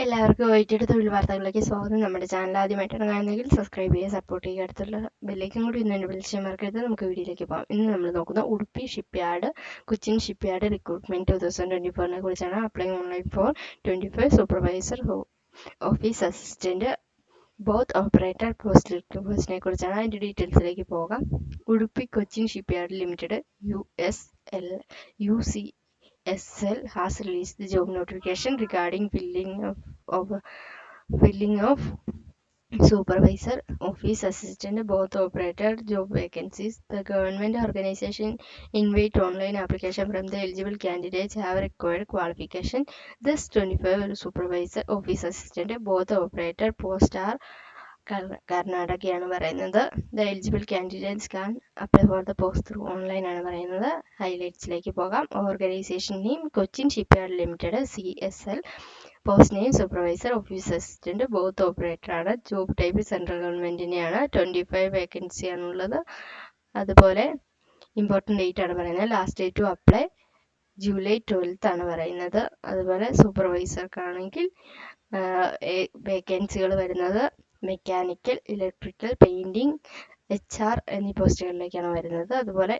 എല്ലാവർക്കും ഒയിറ്റിയുടെ തൊഴിൽ വാർത്തകളിലേക്ക് സ്വാഗതം. നമ്മുടെ ചാനൽ ആദ്യമായിട്ടാണ് കാണുന്നതെങ്കിൽ സബ്സ്ക്രൈബ് ചെയ്യുക, സപ്പോർട്ട് ചെയ്യുക. അടുത്തുള്ള ബെല്ലേക്കും കൂടി ഇന്ന് വിളിച്ച് മറക്കരുത്. നമുക്ക് വീഡിയോയിലേക്ക് പോകാം. ഇന്ന് നമ്മൾ നോക്കുന്ന Udupi shipyard, Cochin shipyard recruitment 2024 കുറിച്ചാണ്. Apply online for 25 supervisor office assistant both operator പോസ്റ്റിനെ കുറിച്ചാണ്. അതിൻ്റെ ഡീറ്റെയിൽസിലേക്ക് പോകാം. Udupi Cochin shipyard limited UCSL has released the job notification regarding filling of supervisor, office assistant, both operator job vacancies. The government organization invite online application from the eligible candidates have required qualification. Thus 25 supervisor, office assistant, both operator post are കർണാടകയാണ് പറയുന്നത്. The eligible candidates can apply for the post through online ആണ് പറയുന്നത്. ഹൈലൈറ്റ്സിലേക്ക് പോകാം. Organisation name Cochin shipyard limited CSL. Post name supervisor, office assistant, both operator ആണ്. Job type സെൻട്രൽ ഗവൺമെന്റിനെയാണ്. 25 vacancy ആണുള്ളത്. അതുപോലെ ഇമ്പോർട്ടൻ്റ് ഡേറ്റ് ആണ് പറയുന്നത്. Last date to apply July 12 ആണ് പറയുന്നത്. അതുപോലെ സൂപ്പർവൈസർക്കാണെങ്കിൽ വേക്കൻസികൾ വരുന്നത് മെക്കാനിക്കൽ, ഇലക്ട്രിക്കൽ, പെയിന്റിംഗ്, HR എന്നീ പോസ്റ്റുകളിലേക്കാണ് വരുന്നത്. അതുപോലെ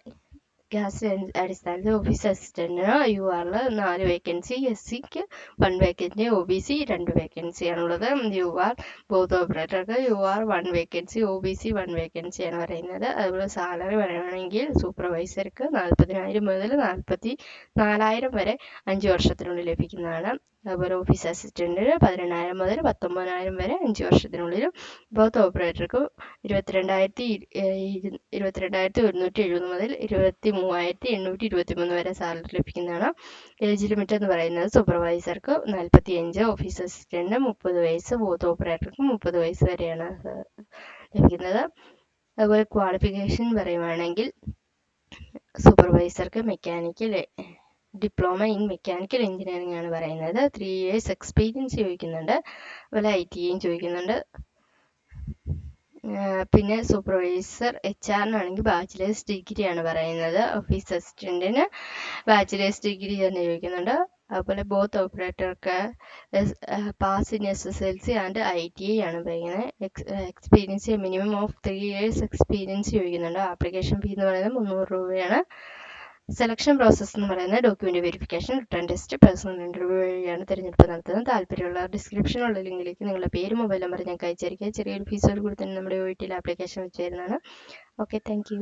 കാസ്റ്റ് അടിസ്ഥാനത്തിൽ ഓഫീസ് അസിസ്റ്റന്റിന് UR 4 വേക്കൻസി, SCക്ക് 1 വേക്കൻസി, OBC 2 വേക്കൻസിയാണുള്ളത്. UR ബോത്ത് ഓപ്പറേറ്റർക്ക് UR 1 വേക്കൻസി, OBC 1 വേക്കൻസിയാണ് പറയുന്നത്. അതുപോലെ സാലറി പറയുകയാണെങ്കിൽ സൂപ്പർവൈസർക്ക് 40,000 മുതൽ 44,000 വരെ 5 വർഷത്തിനുള്ളിൽ ലഭിക്കുന്നതാണ്. അതുപോലെ ഓഫീസ് അസിസ്റ്റന്റിന് 18,000 മുതൽ 19,000 വരെ 5 വർഷത്തിനുള്ളിലും. ബോത്ത് ഓപ്പറേറ്റർക്ക് 22,170 മുതൽ 23,823 വരെ സാലറി ലഭിക്കുന്നതാണ്. ഏജ് ലിമിറ്റ് എന്ന് പറയുന്നത് സൂപ്പർവൈസർക്ക് 45, ഓഫീസ് അസിസ്റ്റന്റിന് 30 വയസ്സ്, ബോത്ത് ഓപ്പറേറ്റർക്ക് 30 വയസ്സ് വരെയാണ് ലഭിക്കുന്നത്. അതുപോലെ ക്വാളിഫിക്കേഷൻ പറയുവാണെങ്കിൽ സൂപ്പർവൈസർക്ക് mechanical diploma in mechanical engineering ആണ് പറയുന്നത്. 3 years എക്സ്പീരിയൻസ് ചോദിക്കുന്നുണ്ട്. അതുപോലെ ITIയും ചോദിക്കുന്നുണ്ട്. പിന്നെ സൂപ്പർവൈസർ HR-നാണെങ്കിൽ ബാച്ചിലേഴ്സ് ഡിഗ്രി ആണ് പറയുന്നത്. ഓഫീസ് അസിസ്റ്റന്റിന് ബാച്ചിലേഴ്സ് ഡിഗ്രി തന്നെ ചോദിക്കുന്നുണ്ട്. അതുപോലെ ബോത്ത് ഓപ്പറേറ്റർക്ക് pass in SSLC and ITI ആണ് പറയുന്നത്. Experience minimum of 3 years experience ചോദിക്കുന്നുണ്ട്. ആപ്ലിക്കേഷൻ ഫീ എന്ന് പറയുന്നത് 300 രൂപയാണ്. സെലക്ഷൻ പ്രോസസ്സ് എന്ന് പറയുന്നത് document verification, written test, personal interview വഴിയാണ് തിരഞ്ഞെടുപ്പ് നടത്തുന്നത്. താല്പര്യമുള്ള ഡിസ്ക്രിപ്ഷനുള്ള ലിങ്കിലേക്ക് നിങ്ങളുടെ പേര്, മൊബൈൽ നമ്പർ ഞങ്ങൾക്ക് അയച്ചിരിക്കുക. ചെറിയൊരു ഫീസോട് കൂടി തന്നെ നമ്മുടെ OITയിൽ ആപ്ലിക്കേഷൻ വെച്ച് തരുന്നതാണ്. Okay, thank you.